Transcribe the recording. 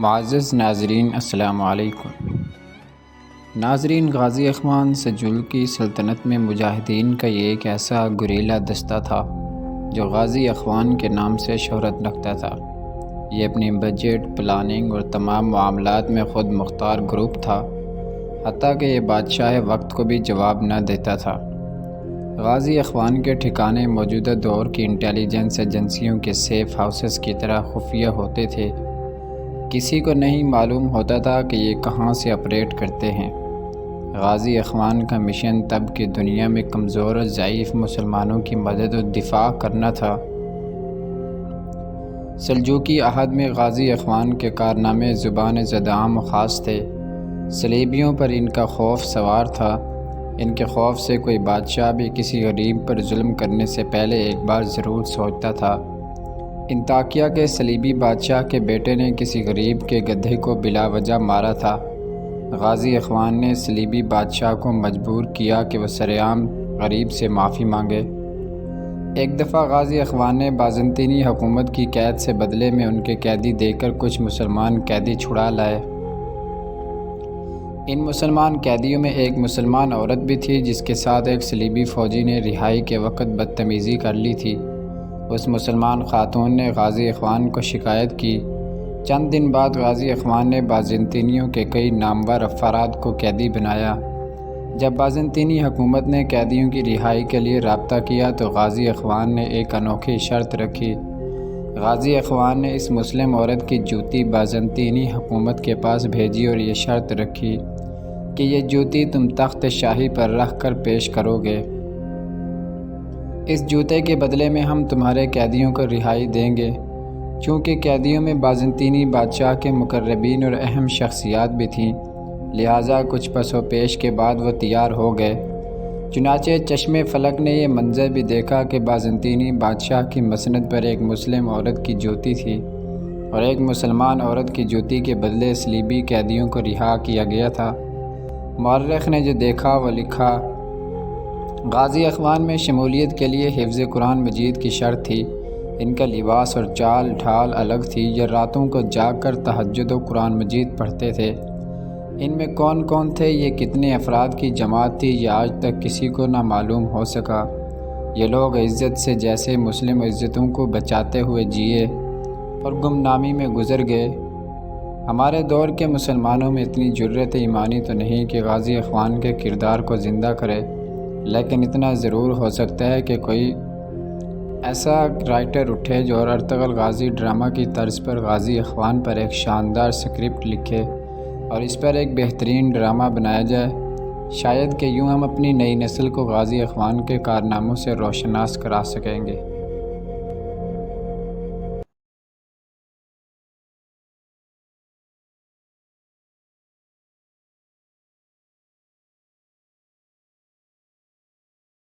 معزز ناظرین السلام علیکم۔ ناظرین، غازی اخوان سلجوقی کی سلطنت میں مجاہدین کا یہ ایک ایسا گریلا دستہ تھا جو غازی اخوان کے نام سے شہرت رکھتا تھا۔ یہ اپنی بجٹ، پلاننگ اور تمام معاملات میں خود مختار گروپ تھا، حتیٰ کہ یہ بادشاہ وقت کو بھی جواب نہ دیتا تھا۔ غازی اخوان کے ٹھکانے موجودہ دور کی انٹیلیجنس ایجنسیوں کے سیف ہاؤسز کی طرح خفیہ ہوتے تھے۔ کسی کو نہیں معلوم ہوتا تھا کہ یہ کہاں سے آپریٹ کرتے ہیں۔ غازی اخوان کا مشن تب کی دنیا میں کمزور اور ضعیف مسلمانوں کی مدد و دفاع کرنا تھا۔ سلجوقی عہد میں غازی اخوان کے کارنامے زبان زد عام و خاص تھے۔ صلیبیوں پر ان کا خوف سوار تھا۔ ان کے خوف سے کوئی بادشاہ بھی کسی غریب پر ظلم کرنے سے پہلے ایک بار ضرور سوچتا تھا۔ انطاکیہ کے صلیبی بادشاہ کے بیٹے نے کسی غریب کے گدھے کو بلا وجہ مارا تھا۔ غازی اخوان نے صلیبی بادشاہ کو مجبور کیا کہ وہ سرعام غریب سے معافی مانگے۔ ایک دفعہ غازی اخوان نے بازنطینی حکومت کی قید سے بدلے میں ان کے قیدی دے کر کچھ مسلمان قیدی چھڑا لائے۔ ان مسلمان قیدیوں میں ایک مسلمان عورت بھی تھی جس کے ساتھ ایک صلیبی فوجی نے رہائی کے وقت بدتمیزی کر لی تھی۔ اس مسلمان خاتون نے غازی اخوان کو شکایت کی۔ چند دن بعد غازی اخوان نے بازنطینیوں کے کئی نامور افراد کو قیدی بنایا۔ جب بازنطینی حکومت نے قیدیوں کی رہائی کے لیے رابطہ کیا تو غازی اخوان نے ایک انوکھی شرط رکھی۔ غازی اخوان نے اس مسلم عورت کی جوتی بازنطینی حکومت کے پاس بھیجی اور یہ شرط رکھی کہ یہ جوتی تم تخت شاہی پر رکھ کر پیش کرو گے۔ اس جوتے کے بدلے میں ہم تمہارے قیدیوں کو رہائی دیں گے۔ چونکہ قیدیوں میں بازنطینی بادشاہ کے مقربین اور اہم شخصیات بھی تھیں، لہٰذا کچھ پس و پیش کے بعد وہ تیار ہو گئے۔ چنانچہ چشم فلک نے یہ منظر بھی دیکھا کہ بازنطینی بادشاہ کی مسند پر ایک مسلم عورت کی جوتی تھی اور ایک مسلمان عورت کی جوتی کے بدلے صلیبی قیدیوں کو رہا کیا گیا تھا۔ مورخ نے جو دیکھا وہ لکھا۔ غازی اخوان میں شمولیت کے لیے حفظ قرآن مجید کی شرط تھی۔ ان کا لباس اور چال ڈھال الگ تھی۔ یہ راتوں کو جاگ کر تہجد و قرآن مجید پڑھتے تھے۔ ان میں کون کون تھے، یہ کتنے افراد کی جماعت تھی، یہ آج تک کسی کو نہ معلوم ہو سکا۔ یہ لوگ عزت سے جیسے مسلم عزتوں کو بچاتے ہوئے جیے اور گمنامی میں گزر گئے۔ ہمارے دور کے مسلمانوں میں اتنی جرأت ایمانی تو نہیں کہ غازی اخوان کے کردار کو زندہ کرے، لیکن اتنا ضرور ہو سکتا ہے کہ کوئی ایسا رائٹر اٹھے جو ارطغرل غازی ڈرامہ کی طرز پر غازی اخوان پر ایک شاندار سکرپٹ لکھے اور اس پر ایک بہترین ڈرامہ بنایا جائے۔ شاید کہ یوں ہم اپنی نئی نسل کو غازی اخوان کے کارناموں سے روشناس کرا سکیں گے۔